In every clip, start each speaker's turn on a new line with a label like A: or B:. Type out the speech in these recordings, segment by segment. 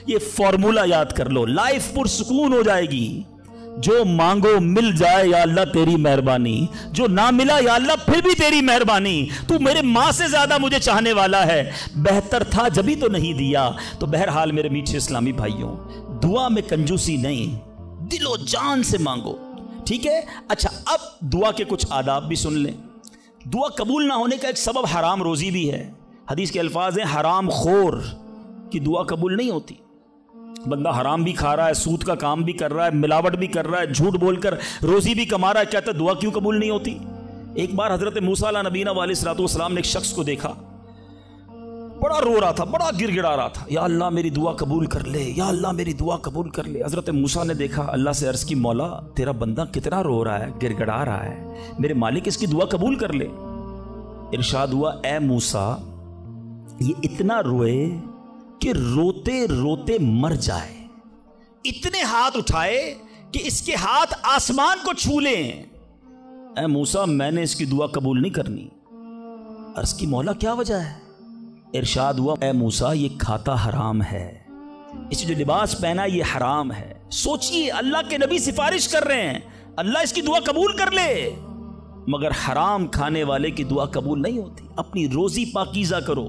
A: یہ فارمولا یاد کر لو، لائف پرسکون ہو جائے گی۔ جو مانگو مل جائے یا اللہ تیری مہربانی، جو نہ ملا یا اللہ پھر بھی تیری مہربانی، تو میرے ماں سے زیادہ مجھے چاہنے والا ہے، بہتر تھا جبھی تو نہیں دیا۔ تو بہرحال میرے میٹھے اسلامی بھائیوں، دعا میں کنجوسی نہیں، دل و جان سے مانگو، ٹھیک ہے؟ اچھا، اب دعا کے کچھ آداب بھی سن لیں۔ دعا قبول نہ ہونے کا ایک سبب حرام روزی بھی ہے۔ حدیث کے الفاظ ہیں حرام خور کی دعا قبول نہیں ہوتی۔ بندہ حرام بھی کھا رہا ہے، سود کا کام بھی کر رہا ہے، ملاوٹ بھی کر رہا ہے، جھوٹ بول کر روزی بھی کما رہا ہے، کہتا ہے دعا کیوں قبول نہیں ہوتی؟ ایک بار حضرت موسیٰ علیہ نبینا علیہ الصلوۃ والسلام نے ایک شخص کو دیکھا، بڑا رو رہا تھا، بڑا گر گڑا رہا تھا، یا اللہ میری دعا قبول کر لے، یا اللہ میری دعا قبول کر لے۔ حضرت موسیٰ نے دیکھا، اللہ سے عرض کی مولا تیرا بندہ کتنا رو رہا ہے، گر گڑا رہا ہے، میرے مالک اس کی دعا قبول کر لے۔ ارشاد ہوا، اے موسیٰ یہ اتنا روئے کہ روتے روتے مر جائے، اتنے ہاتھ اٹھائے کہ اس کے ہاتھ آسمان کو چھو لیں۔ اے موسیٰ میں نے اس کی دعا قبول نہیں کرنی۔ عرض کی مولا کیا وجہ ہے؟ ارشاد ہوا، اے موسیٰ یہ کھاتا حرام ہے، اس جو لباس پہنا یہ حرام ہے۔ سوچئے اللہ کے نبی سفارش کر رہے ہیں اللہ اس کی دعا قبول کر لے، مگر حرام کھانے والے کی دعا قبول نہیں ہوتی۔ اپنی روزی پاکیزہ کرو۔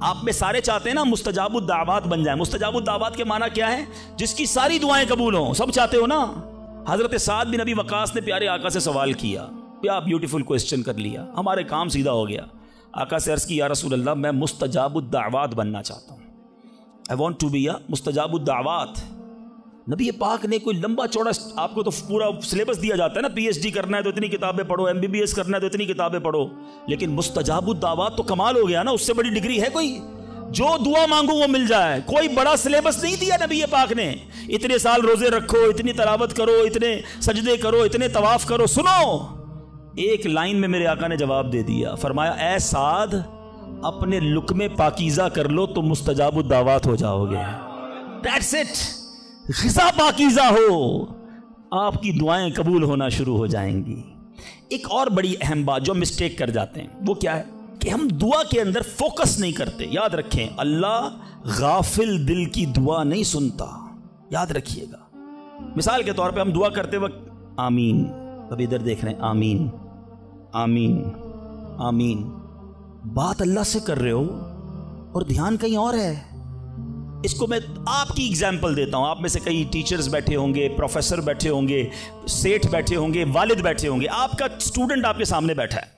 A: آپ میں سارے چاہتے ہیں نا مستجاب الدعوات بن جائیں۔ مستجاب الدعوات کے معنی کیا ہے؟ جس کی ساری دعائیں قبول ہوں، سب چاہتے ہو نا؟ حضرت سعد بن ابی وقاص نے پیارے آقا سے سوال کیا، کیا بیوٹیفل کوسچن کر لیا، ہمارے کام سیدھا ہو گیا۔ آقا سے عرض کی، یا رسول اللہ میں مستجاب الدعوات بننا چاہتا ہوں، I want to be a مستجاب الدعوات۔ نبی پاک نے کوئی لمبا چوڑا، آپ کو تو پورا سلیبس دیا جاتا ہے نا، پی ایچ ڈی کرنا ہے تو اتنی کتابیں پڑھو، ایم بی بی ایس کرنا ہے تو اتنی کتابیں پڑھو، لیکن مستجاب الدعوات تو کمال ہو گیا نا، اس سے بڑی ڈگری ہے کوئی؟ جو دعا مانگو وہ مل جائے۔ کوئی بڑا سلیبس نہیں دیا نبی پاک نے، اتنے سال روزے رکھو، اتنی تلاوت کرو، اتنے سجدے کرو، اتنے طواف کرو۔ سنو، ایک لائن میں میرے آقا نے جواب دے دیا، فرمایا اے سعد اپنے لقمے پاکیزہ کر لو تو مستجاب الدعوات ہو جاؤ گے۔ That's it۔ غذا پاکیزہ ہو، آپ کی دعائیں قبول ہونا شروع ہو جائیں گی۔ ایک اور بڑی اہم بات جو مسٹیک کر جاتے ہیں وہ کیا ہے کہ ہم دعا کے اندر فوکس نہیں کرتے۔ یاد رکھیں، اللہ غافل دل کی دعا نہیں سنتا، یاد رکھیے گا۔ مثال کے طور پہ ہم دعا کرتے وقت آمین، ابھی ادھر دیکھ رہے ہیں، آمین آمین آمین، بات اللہ سے کر رہے ہو اور دھیان کہیں اور ہے۔ اس کو میں آپ کی اگزامپل دیتا ہوں۔ آپ میں سے کئی ٹیچرز بیٹھے ہوں گے، پروفیسر بیٹھے ہوں گے، سیٹھ بیٹھے ہوں گے، والد بیٹھے ہوں گے۔ آپ کا اسٹوڈنٹ آپ کے سامنے بیٹھا ہے،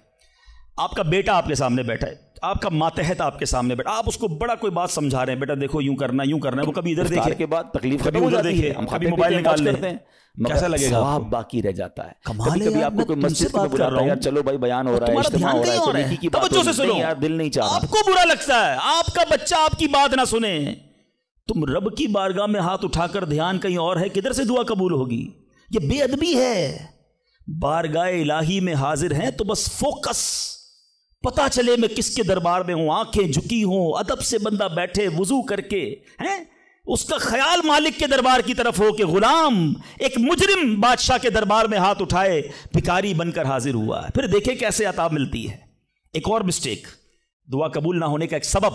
A: آپ کا بیٹا آپ کے سامنے بیٹھا ہے، آپ کا ماتحت آپ کے سامنے بیٹھا، آپ اس کو بڑا کوئی بات سمجھا رہے ہیں، بیٹا دیکھو یوں کرنا یوں کرنا ہے، وہ کبھی ادھر دیکھے
B: کے بعد تکلیف
A: کبھی ادھر دیکھے، کبھی موبائل نکال لیتے ہیں، کیسا لگے گا؟
B: ثواب باقی رہ جاتا ہے۔ کبھی کبھی آپ کو کوئی مسجد میں بلاتا ہے، یار چلو بھائی بیان ہو رہا ہے، اجتماع ہو رہا ہے، تو نیکی کی بات
A: توجہ سے سنو،
B: یار دل نہیں چاہ رہا،
A: آپ کو برا لگتا ہے آپ کا بچہ آپ کی بات نہ سنے، تم رب کی بارگاہ میں ہاتھ اٹھا کر دھیان کہیں اور ہے، کدھر سے دعا قبول ہوگی؟ یہ بے ادبی ہے۔ بارگاہ الہی میں حاضر ہیں تو بس فوکس، پتا چلے میں کس کے دربار میں ہوں، آنکھیں جھکی ہوں، ادب سے بندہ بیٹھے وضو کر کے، ہیں اس کا خیال مالک کے دربار کی طرف ہو کہ غلام ایک مجرم بادشاہ کے دربار میں ہاتھ اٹھائے بھکاری بن کر حاضر ہوا ہے، پھر دیکھیں کیسے عطا ملتی ہے۔ ایک اور مسٹیک دعا قبول نہ ہونے کا ایک سبب،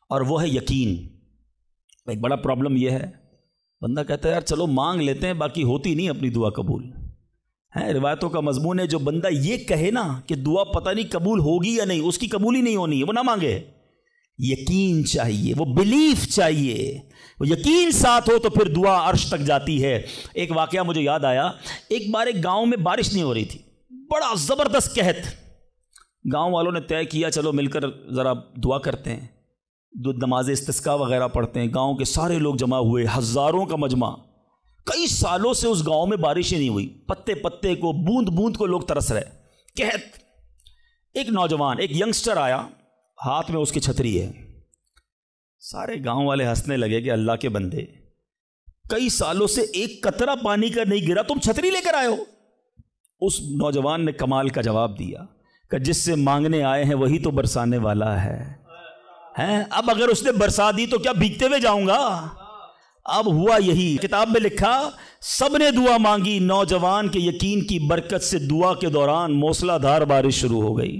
A: اور وہ ہے یقین۔ ایک بڑا پرابلم یہ ہے، بندہ کہتا ہے یار چلو مانگ لیتے ہیں، باقی ہوتی نہیں اپنی دعا قبول ہے۔ روایتوں کا مضمون ہے جو بندہ یہ کہے نا کہ دعا پتہ نہیں قبول ہوگی یا نہیں، اس کی قبول ہی نہیں ہونی ہے، وہ نہ مانگے۔ یقین چاہیے، وہ بلیف چاہیے، وہ یقین ساتھ ہو تو پھر دعا عرش تک جاتی ہے۔ ایک واقعہ مجھے یاد آیا، ایک بار ایک گاؤں میں بارش نہیں ہو رہی تھی، بڑا زبردست قحط، گاؤں والوں نے طے کیا چلو مل کر ذرا دعا کرتے ہیں، نماز استسقاء وغیرہ پڑھتے ہیں۔ گاؤں کے سارے لوگ جمع ہوئے، ہزاروں کا مجمع، کئی سالوں سے اس گاؤں میں بارش ہی نہیں ہوئی، پتے پتے کو، بوند بوند کو لوگ ترس رہے، قحط۔ ایک نوجوان، ایک ینگسٹر آیا، ہاتھ میں اس کی چھتری ہے، سارے گاؤں والے ہنسنے لگے کہ اللہ کے بندے، کئی سالوں سے ایک قطرہ پانی کا نہیں گرا، تم چھتری لے کر آئے ہو۔ اس نوجوان نے کمال کا جواب دیا کہ جس سے مانگنے آئے ہیں وہی تو برسانے والا ہے۔ اب اگر اس نے برسا دی تو کیا بھیگتے ہوئے جاؤں گا؟ اب ہوا یہی، کتاب میں لکھا سب نے دعا مانگی، نوجوان کے یقین کی برکت سے دعا کے دوران موسلا دھار بارش شروع ہو گئی۔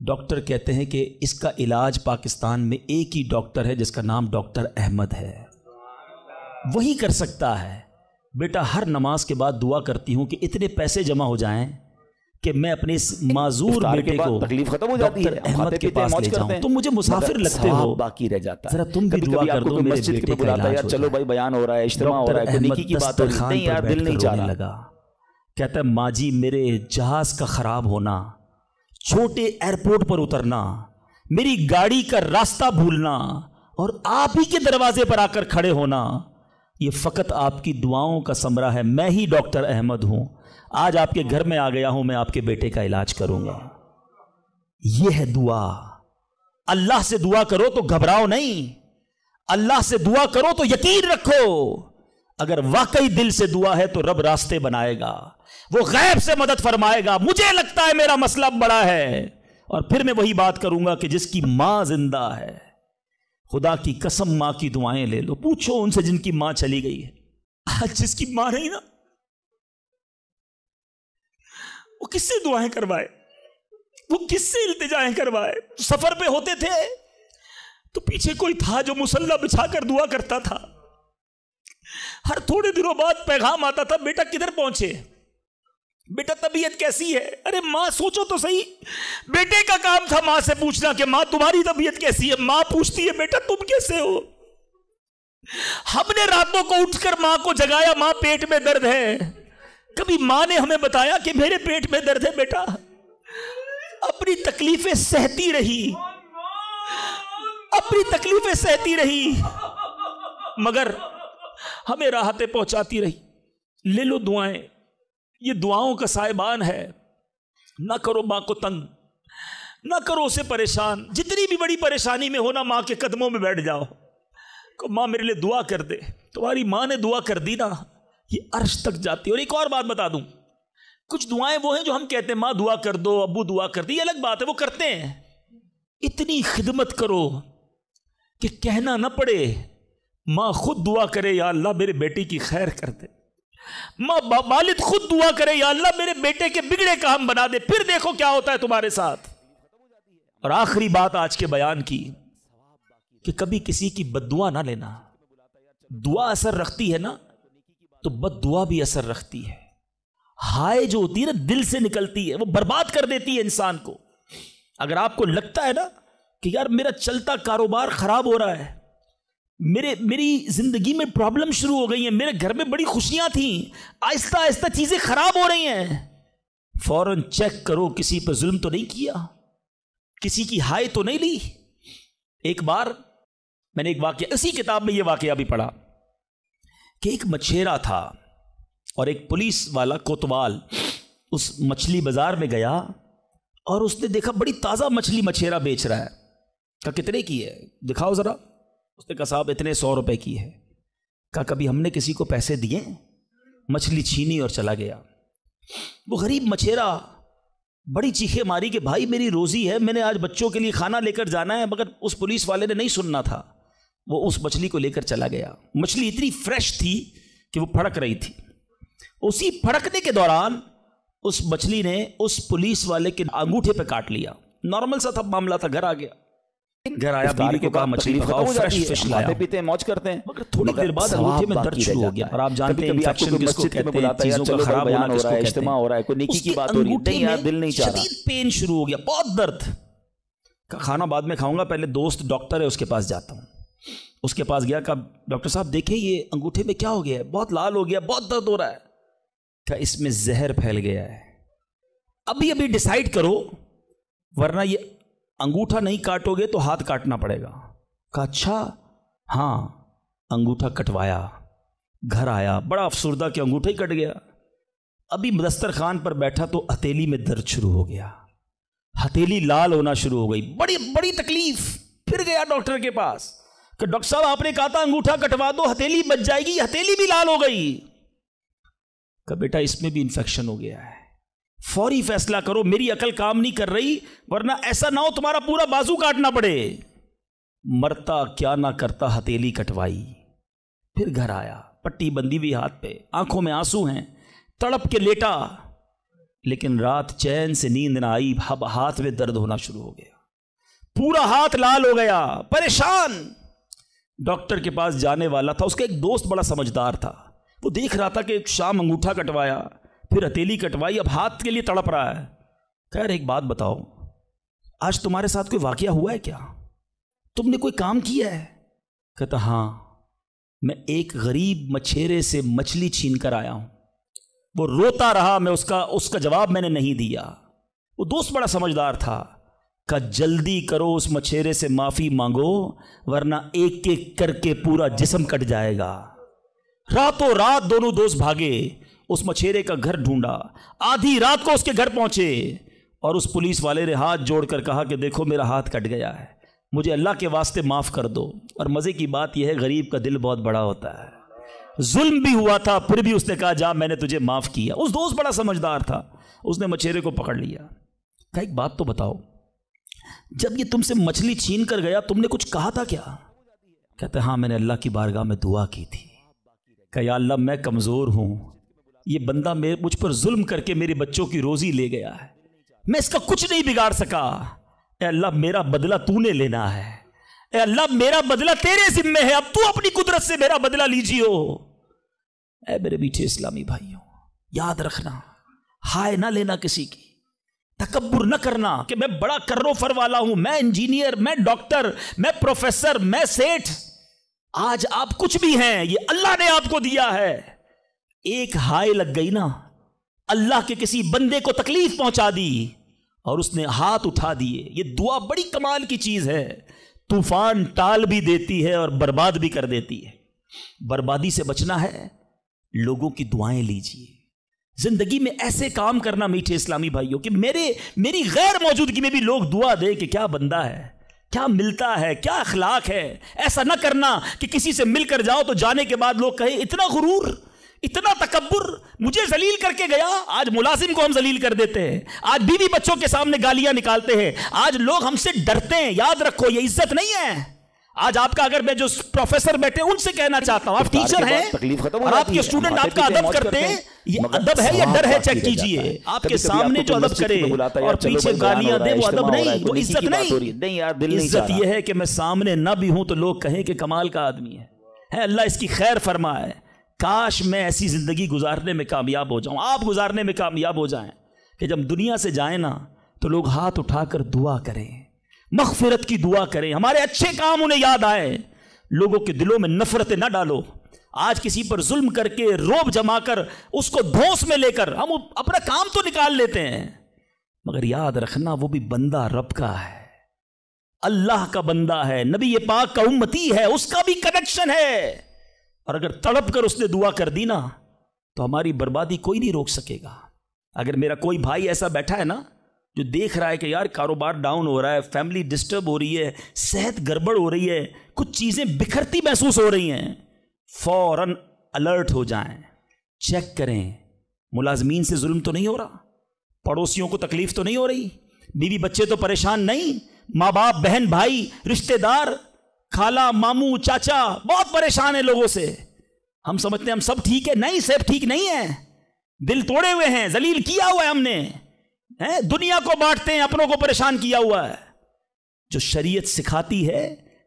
A: ڈاکٹر کہتے ہیں کہ اس کا علاج پاکستان میں ایک ہی ڈاکٹر ہے جس کا نام ڈاکٹر احمد ہے، وہی کر سکتا ہے۔ بیٹا ہر نماز کے بعد دعا کرتی ہوں کہ اتنے پیسے جمع ہو جائیں کہ میں اپنے اس معذور بیٹے کو
B: تکلیف ختم ہو جاتی ہے،
A: ڈاکٹر احمد کے پاس لے جاؤں۔ تم مجھے مسافر لگتے ہو،
B: باقی رہ جاتا ہے۔
A: ذرا تم بھی دعا کر دو میرے بیٹے کا علاج ہو جائے۔
B: چلو بھائی بیان ہو رہا ہے، اجتماع ہو رہا ہے، کوئی نیکی کی بات ہو رہی ہے، نہیں یار دل نہیں چاہ رہا۔
A: کہتا ہے ماں جی میرے جہاز کا خراب ہونا، چھوٹے ایئرپورٹ پر اترنا، میری گاڑی کا راستہ بھولنا اور آپ ہی کے دروازے پر آ کر کھڑے ہونا، یہ فقط آپ کی دعاؤں کا ثمرہ ہے۔ میں ہی ڈاکٹر احمد ہوں، آج آپ کے گھر میں آ گیا ہوں، میں آپ کے بیٹے کا علاج کروں گا۔ یہ ہے دعا۔ اللہ سے دعا کرو تو گھبراؤ نہیں، اللہ سے دعا کرو تو یقین رکھو، اگر واقعی دل سے دعا ہے تو رب راستے بنائے گا، وہ غیب سے مدد فرمائے گا۔ مجھے لگتا ہے میرا مسئلہ بڑا ہے، اور پھر میں وہی بات کروں گا کہ جس کی ماں زندہ ہے، خدا کی قسم ماں کی دعائیں لے لو، پوچھو ان سے جن کی ماں چلی گئی ہے۔ آج جس کی ماں نہیں نا، وہ کس سے دعائیں کروائے، وہ کس سے التجائیں کروائے؟ سفر پہ ہوتے تھے تو پیچھے کوئی تھا جو مصلی بچھا کر دعا کرتا تھا، ہر تھوڑے دنوں بعد پیغام آتا تھا بیٹا کدھر پہنچے، بیٹا طبیعت کیسی ہے؟ ارے ماں سوچو تو صحیح، بیٹے کا کام تھا ماں سے پوچھنا کہ ماں تمہاری طبیعت کیسی ہے، ماں پوچھتی ہے بیٹا تم کیسے ہو؟ ہم نے راتوں کو اٹھ کر ماں کو جگایا، ماں پیٹ میں درد ہے، کبھی ماں نے ہمیں بتایا کہ میرے پیٹ میں درد ہے؟ بیٹا اپنی تکلیفیں سہتی رہی، اپنی تکلیفیں سہتی رہی، مگر ہمیں راحتیں پہنچاتی رہی۔ لے لو دعائیں، یہ دعاؤں کا سائبان ہے۔ نہ کرو ماں کو تنگ، نہ کرو اسے پریشان، جتنی بھی بڑی پریشانی میں ہونا ماں کے قدموں میں بیٹھ جاؤ کہ ماں میرے لیے دعا کر دے۔ تمہاری ماں نے دعا کر دی نا، یہ عرش تک جاتی ہے۔ اور ایک اور بات بتا دوں، کچھ دعائیں وہ ہیں جو ہم کہتے ہیں ماں دعا کر دو، ابو دعا کر دی، یہ الگ بات ہے، وہ کرتے ہیں۔ اتنی خدمت کرو کہ کہنا نہ پڑے، ماں خود دعا کرے یا اللہ میرے بیٹی کی خیر کر دے، ماں والد خود دعا کرے یا اللہ میرے بیٹے کے بگڑے کام بنا دے، پھر دیکھو کیا ہوتا ہے تمہارے ساتھ۔ اور آخری بات آج کے بیان کی کہ کبھی کسی کی بد دعا نہ لینا۔ دعا اثر رکھتی ہے نا تو بد دعا بھی اثر رکھتی ہے۔ ہائے جو ہوتی ہے نا دل سے نکلتی ہے، وہ برباد کر دیتی ہے انسان کو۔ اگر آپ کو لگتا ہے نا کہ یار میرا چلتا کاروبار خراب ہو رہا ہے، میری زندگی میں پرابلم شروع ہو گئی ہیں، میرے گھر میں بڑی خوشیاں تھیں، آہستہ آہستہ چیزیں خراب ہو رہی ہیں، فوراً چیک کرو کسی پر ظلم تو نہیں کیا، کسی کی ہائے تو نہیں لی۔ ایک بار میں نے ایک واقعہ، اسی کتاب میں یہ واقعہ بھی پڑھا کہ ایک مچھیرا تھا اور ایک پولیس والا کوتوال اس مچھلی بازار میں گیا اور اس نے دیکھا بڑی تازہ مچھلی مچھیرا بیچ رہا ہے۔ کہا کتنے کی ہے دکھاؤ ذرا۔ اس نے کہا صاحب اتنے 100 روپے کی ہے۔ کہا کبھی ہم نے کسی کو پیسے دیے؟ مچھلی چھینی اور چلا گیا۔ وہ غریب مچھیرا بڑی چیخیں ماری کہ بھائی میری روزی ہے، میں نے آج بچوں کے لیے کھانا لے کر جانا ہے، مگر اس پولیس والے نے نہیں سننا تھا، وہ اس مچھلی کو لے کر چلا گیا۔ مچھلی اتنی فریش تھی کہ وہ پھڑک رہی تھی۔ اسی پھڑکنے کے دوران اس مچھلی نے اس پولیس والے کے انگوٹھے پہ کاٹ لیا۔ نارمل سا تھا معاملہ تھا، گھر آ گیا، گھر آیا بیوی کو کہا مچھلی کھاؤ، فریش فش لایا،
B: کھاتے پیتے ہیں، موج کرتے ہیں،
A: مگر تھوڑی دیر بعد انگوٹھے میں درد شروع ہو گیا۔ اور آپ جانتے ہیں انفیکشن کس کو کہتے ہیں، چیزوں کا خراب ہونا کس کو کہتے ہیں۔
B: اجتماع ہو رہا ہے، کوئی نیکی کی بات ہو رہی ہے، نہیں یار دل نہیں چاہ رہا،
A: شدید پین شروع ہو گیا، بہت درد۔ کھانا بعد میں کھاؤں گا، پہلے دوست ڈاکٹر ہے اس کے پاس جاتا ہوں۔ اس کے پاس گیا، کہا ڈاکٹر صاحب دیکھیں یہ انگوٹھے میں کیا ہو گیا ہے، بہت لال ہو گیا، بہت درد ہو رہا ہے۔ کہا اس میں زہر پھیل گیا ہے، ابھی ابھی ڈیسائیڈ کرو ورنہ یہ انگوٹھا نہیں کاٹو گے تو ہاتھ کاٹنا پڑے گا۔ کہا اچھا ہاں۔ انگوٹھا کٹوایا، گھر آیا بڑا افسردہ کہ انگوٹھا ہی کٹ گیا۔ ابھی دسترخوان پر بیٹھا تو ہتھیلی میں درد شروع ہو گیا، ہتھیلی لال ہونا شروع ہو گئی، بڑی بڑی تکلیف۔ پھر گیا ڈاکٹر کے پاس کہ ڈاکٹر صاحب آپ نے کہا تھا انگوٹھا کٹوا دو ہتھیلی بچ جائے گی، ہتھیلی بھی لال ہو گئی۔ کہ بیٹا اس میں بھی انفیکشن ہو گیا ہے، فوری فیصلہ کرو، میری عقل کام نہیں کر رہی ورنہ ایسا نہ ہو تمہارا پورا بازو کاٹنا پڑے۔ مرتا کیا نہ کرتا، ہتھیلی کٹوائی، پھر گھر آیا، پٹی بندی ہوئی ہاتھ پہ، آنکھوں میں آنسو ہیں، تڑپ کے لیٹا لیکن رات چین سے نیند نہ آئی، ہاتھ میں درد ہونا شروع ہو گیا، پورا ہاتھ لال ہو گیا، پریشان۔ ڈاکٹر کے پاس جانے والا تھا، اس کا ایک دوست بڑا سمجھدار تھا، وہ دیکھ رہا تھا کہ شام انگوٹھا کٹوایا، پھر ہتھیلی کٹوائی، اب ہاتھ کے لیے تڑپ رہا ہے۔ خیر ایک بات بتاؤ، آج تمہارے ساتھ کوئی واقعہ ہوا ہے کیا؟ تم نے کوئی کام کیا ہے؟ کہتا ہاں، میں ایک غریب مچھیرے سے مچھلی چھین کر آیا ہوں۔ وہ روتا رہا، میں اس کا جواب میں نے نہیں دیا۔ وہ دوست بڑا سمجھدار تھا، کہ جلدی کرو اس مچھیرے سے معافی مانگو ورنہ ایک ایک کر کے پورا جسم کٹ جائے گا۔ راتوں رات دونوں دوست بھاگے، اس مچھیرے کا گھر ڈھونڈا، آدھی رات کو اس کے گھر پہنچے، اور اس پولیس والے نے ہاتھ جوڑ کر کہا کہ دیکھو میرا ہاتھ کٹ گیا ہے، مجھے اللہ کے واسطے معاف کر دو۔ اور مزے کی بات یہ ہے غریب کا دل بہت بڑا ہوتا ہے، ظلم بھی ہوا تھا پھر بھی اس نے کہا جا میں نے تجھے معاف کیا۔ اس دوست بڑا سمجھدار تھا، اس نے مچھیرے کو پکڑ لیا، کہا ایک بات تو بتاؤ، جب یہ تم سے مچھلی چھین کر گیا تم نے کچھ کہا تھا کیا؟ کہتے ہاں میں نے اللہ کی بارگاہ میں دعا کی تھی کہ یا اللہ میں کمزور ہوں، یہ بندہ مجھ پر ظلم کر کے میرے بچوں کی روزی لے گیا ہے، میں اس کا کچھ نہیں بگاڑ سکا، اے اللہ میرا بدلہ تو نے لینا ہے، اے اللہ میرا بدلہ تیرے ذمہ ہے، اب تو اپنی قدرت سے میرا بدلہ لیجیو۔ اے میرے میٹھے اسلامی بھائیوں، یاد رکھنا، ہائے نہ لینا کسی کی، تکبر نہ کرنا کہ میں بڑا کرو فر والا ہوں، میں انجینئر، میں ڈاکٹر، میں پروفیسر، میں سیٹھ۔ آج آپ کچھ بھی ہیں، یہ اللہ نے آپ کو دیا ہے۔ ایک ہائے لگ گئی نا، اللہ کے کسی بندے کو تکلیف پہنچا دی اور اس نے ہاتھ اٹھا دیے۔ یہ دعا بڑی کمال کی چیز ہے، طوفان ٹال بھی دیتی ہے اور برباد بھی کر دیتی ہے۔ بربادی سے بچنا ہے، لوگوں کی دعائیں لیجیے، زندگی میں ایسے کام کرنا میٹھے اسلامی بھائیوں کہ میری غیر موجودگی میں بھی لوگ دعا دیں کہ کیا بندہ ہے، کیا ملتا ہے، کیا اخلاق ہے۔ ایسا نہ کرنا کہ کسی سے مل کر جاؤ تو جانے کے بعد لوگ کہیں اتنا غرور، اتنا تکبر، مجھے ذلیل کر کے گیا۔ آج ملازم کو ہم ذلیل کر دیتے ہیں، آج بیوی بچوں کے سامنے گالیاں نکالتے ہیں، آج لوگ ہم سے ڈرتے ہیں۔ یاد رکھو یہ عزت نہیں ہے۔ آج آپ کا اگر میں جو پروفیسر بیٹھے ان سے کہنا چاہتا ہوں، آپ ٹیچر ہیں اور آپ کے اسٹوڈنٹ آپ کا ادب کرتے ہیں، یہ ادب ہے یا ڈر ہے؟ چیک کیجئے۔ آپ کے سامنے جو ادب کرے اور پیچھے گالیاں دے وہ ادب نہیں، وہ عزت نہیں۔ عزت یہ ہے کہ میں سامنے نہ بھی ہوں تو لوگ کہیں کہ کمال کا آدمی ہے، اللہ اس کی خیر فرمائے۔ کاش میں ایسی زندگی گزارنے میں کامیاب ہو جاؤں، آپ گزارنے میں کامیاب ہو جائیں کہ جب دنیا سے جائیں نا تو لوگ ہاتھ اٹھا کر دعا کریں، مغفرت کی دعا کریں، ہمارے اچھے کام انہیں یاد آئے۔ لوگوں کے دلوں میں نفرتیں نہ ڈالو۔ آج کسی پر ظلم کر کے، روب جما کر، اس کو دھوس میں لے کر ہم اپنا کام تو نکال لیتے ہیں، مگر یاد رکھنا وہ بھی بندہ رب کا ہے، اللہ کا بندہ ہے، نبی پاک کا امتی ہے، اس کا بھی کنیکشن ہے۔ اور اگر تڑپ کر اس نے دعا کر دی نا تو ہماری بربادی کوئی نہیں روک سکے گا۔ اگر میرا کوئی بھائی ایسا بیٹھا ہے نا جو دیکھ رہا ہے کہ یار کاروبار ڈاؤن ہو رہا ہے، فیملی ڈسٹرب ہو رہی ہے، صحت گڑبڑ ہو رہی ہے، کچھ چیزیں بکھرتی محسوس ہو رہی ہیں، فوراً الرٹ ہو جائیں، چیک کریں ملازمین سے ظلم تو نہیں ہو رہا، پڑوسیوں کو تکلیف تو نہیں ہو رہی، بیوی بچے تو پریشان نہیں، ماں باپ بہن بھائی رشتہ دار خالہ ماموں چاچا بہت پریشان ہیں لوگوں سے۔ ہم سمجھتے ہیں ہم سب ٹھیک ہے، نہیں سب ٹھیک نہیں ہے، دل توڑے ہوئے ہیں، ذلیل کیا ہوا ہے ہم نے، دنیا کو بانٹتے ہیں، اپنوں کو پریشان کیا ہوا ہے۔ جو شریعت سکھاتی ہے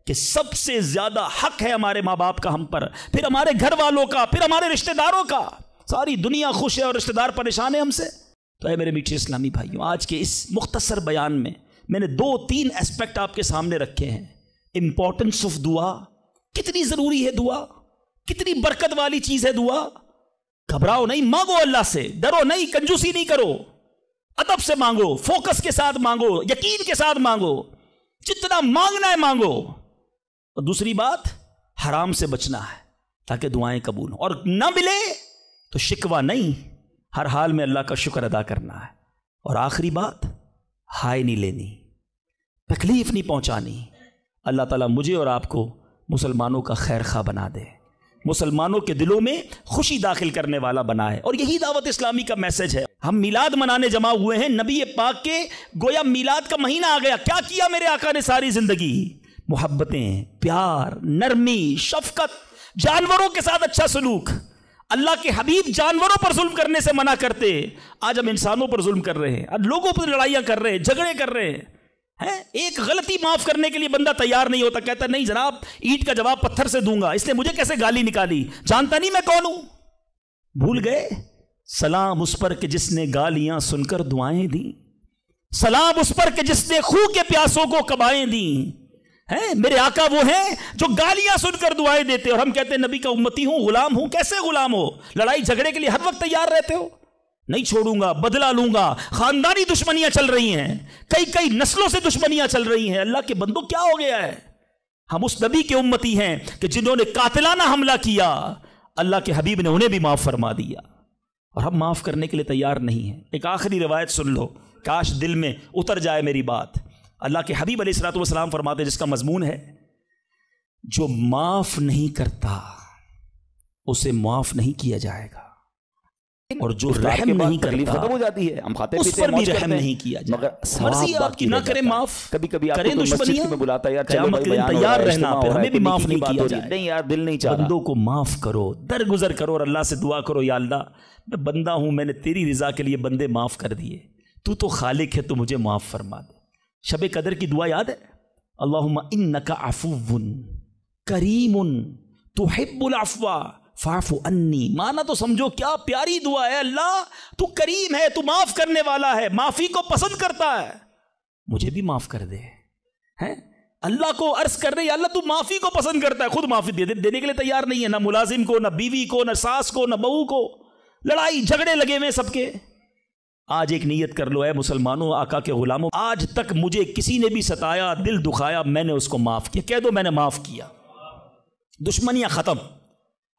A: کہ سب سے زیادہ حق ہے ہمارے ماں باپ کا ہم پر، پھر ہمارے گھر والوں کا، پھر ہمارے رشتہ داروں کا۔ ساری دنیا خوش ہے اور رشتہ دار پریشان ہیں ہم سے۔ تو اے میرے میٹھے اسلامی بھائیوں، آج کے اس مختصر بیان میں نے 2-3 ایسپیکٹ آپ کے سامنے رکھے ہیں۔ امپورٹنس آف دعا، کتنی ضروری ہے دعا، کتنی برکت والی چیز ہے دعا۔ گھبراؤ نہیں، مانگو اللہ سے، ڈرو نہیں، کنجوسی نہیں کرو، ادب سے مانگو، فوکس کے ساتھ مانگو، یقین کے ساتھ مانگو، جتنا مانگنا ہے مانگو۔ اور دوسری بات، حرام سے بچنا ہے تاکہ دعائیں قبول ہوں، اور نہ ملے تو شکوہ نہیں، ہر حال میں اللہ کا شکر ادا کرنا ہے۔ اور آخری بات، ہائے نہیں لینی، تکلیف نہیں پہنچانی۔ اللہ تعالیٰ مجھے اور آپ کو مسلمانوں کا خیر خواہ بنا دے، مسلمانوں کے دلوں میں خوشی داخل کرنے والا بنائے، اور یہی دعوت اسلامی کا میسج ہے۔ ہم میلاد منانے جمع ہوئے ہیں، نبی پاک کے گویا میلاد کا مہینہ آ گیا، کیا کیا میرے آقا نے ساری زندگی؟ محبتیں، پیار، نرمی، شفقت، جانوروں کے ساتھ اچھا سلوک۔ اللہ کے حبیب جانوروں پر ظلم کرنے سے منع کرتے، آج ہم انسانوں پر ظلم کر رہے ہیں، آج لوگوں پر لڑائیاں کر رہے ہیں، جھگڑے کر رہے ہیں۔ ایک غلطی معاف کرنے کے لیے بندہ تیار نہیں ہوتا، کہتا نہیں جناب اینٹ کا جواب پتھر سے دوں گا، اس نے مجھے کیسے گالی نکالی، جانتا نہیں میں کون ہوں۔ بھول گئے سلام اس پر کہ جس نے گالیاں سن کر دعائیں دیں، سلام اس پر کہ جس نے خوں کے پیاسوں کو کبائیں دیں۔ میرے آقا وہ ہیں جو گالیاں سن کر دعائیں دیتے، اور ہم کہتے ہیں نبی کا امتی ہوں، غلام ہوں۔ کیسے غلام ہو؟ لڑائی جھگڑے کے لیے ہر وقت تیار رہتے ہو، نہیں چھوڑوں گا، بدلہ لوں گا۔ خاندانی دشمنیاں چل رہی ہیں، کئی نسلوں سے دشمنیاں چل رہی ہیں۔ اللہ کے بندوں کیا ہو گیا ہے؟ ہم اس نبی کے امتی ہیں کہ جنہوں نے قاتلانہ حملہ کیا، اللہ کے حبیب نے انہیں بھی معاف فرما دیا، اور ہم معاف کرنے کے لیے تیار نہیں ہیں۔ ایک آخری روایت سن لو، کاش دل میں اتر جائے میری بات۔ اللہ کے حبیب علیہ الصلوۃ والسلام فرماتے ہیں، جس کا مضمون ہے جو معاف نہیں کرتا اسے معاف نہیں کیا جائے گا، اور جو رحم نہیں کرتا
B: ختم ہو جاتی ہے، ہم کھاتے
A: اس پر بھی رحم نہیں کیا جائے گا۔ مرضی آپ کی نہ کریں معاف،
B: کبھی
A: کریں دشمنیاں،
B: میں بلاتا ہے یار
A: قیامت کے دن تیار رہنا، پھر ہمیں بھی معاف نہیں کیا جائے۔
B: نہیں یار دل نہیں چاہ رہا۔
A: بندوں کو معاف کرو، درگزر کرو، اور اللہ سے دعا کرو، یا اللہ میں بندہ ہوں، میں نے تیری رضا کے لیے بندے معاف کر دیے، تو خالق ہے، تو مجھے معاف فرما دے۔ شب قدر کی دعا یاد ہے؟ اللہم انک عفو کریم تحب العفو فاعف عنی۔ مانا تو سمجھو کیا پیاری دعا ہے، اللہ تو کریم ہے، تو معاف کرنے والا ہے، معافی کو پسند کرتا ہے، مجھے بھی معاف کر دے۔ اللہ کو عرض کر رہے، یا اللہ تو معافی کو پسند کرتا ہے، خود معافی دینے کے لیے تیار نہیں ہے، نہ ملازم کو، نہ بیوی کو، نہ ساس کو، نہ بہو کو، لڑائی جھگڑے لگے ہوئے سب کے۔ آج ایک نیت کر لو، اے مسلمانوں، آقا کے غلاموں، آج تک مجھے کسی نے بھی ستایا، دل دکھایا، میں نے اس کو معاف کیا، کہہ دو میں نے معاف کیا، دشمنیاں ختم۔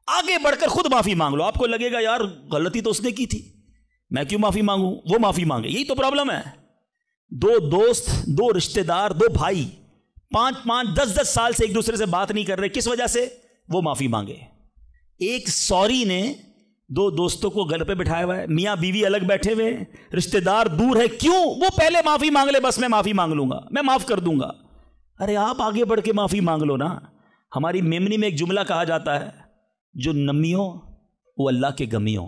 A: آگے بڑھ کر خود معافی مانگ لو۔ آپ کو لگے گا یار غلطی تو اس نے کی تھی، میں کیوں معافی مانگوں، وہ معافی مانگے، یہی تو پرابلم ہے۔ دو دوست، دو رشتہ دار، دو بھائی 5-10 سال سے ایک دوسرے سے بات نہیں کر رہے، کس وجہ سے؟ وہ معافی مانگے۔ ایک سوری نے دو دوستوں کو گھر پہ بٹھایا ہوا ہے، میاں بیوی الگ بیٹھے ہوئے، رشتہ دار دور ہے، کیوں؟ وہ پہلے معافی مانگ لے، بس میں معافی مانگ لوں گا، میں معاف کر دوں گا۔ ارے آپ آگے بڑھ کے معافی مانگ لو نا۔ ہماری میمنی میں ایک جملہ کہا جاتا ہے، جو نمیوں وہ اللہ کے گمیوں،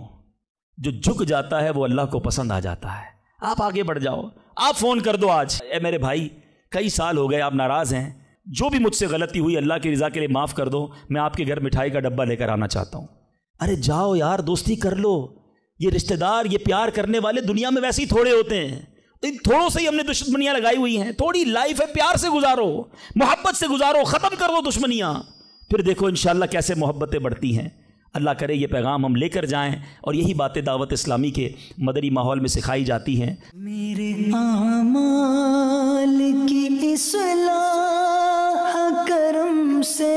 A: جو جھک جاتا ہے وہ اللہ کو پسند آ جاتا ہے۔ آپ آگے بڑھ جاؤ، آپ فون کر دو آج، اے میرے بھائی کئی سال ہو گئے آپ ناراض ہیں، جو بھی مجھ سے غلطی ہوئی اللہ کی رضا کے لیے معاف کر دو، میں آپ کے گھر مٹھائی کا ڈبہ لے کر آنا چاہتا ہوں۔ ارے جاؤ یار، دوستی کر لو۔ یہ رشتہ دار، یہ پیار کرنے والے دنیا میں ویسے ہی تھوڑے ہوتے ہیں، ان تھوڑوں سے ہی ہم نے دشمنیاں لگائی ہوئی ہیں۔ تھوڑی لائف ہے، پیار سے گزارو، محبت سے گزارو، ختم کر دو دشمنیاں، پھر دیکھو انشاءاللہ کیسے محبتیں بڑھتی ہیں۔ اللہ کرے یہ پیغام ہم لے کر جائیں، اور یہی باتیں دعوت اسلامی کے مدنی ماحول میں سکھائی جاتی ہیں۔
C: میرے اعمال کی اصلاح کرم سے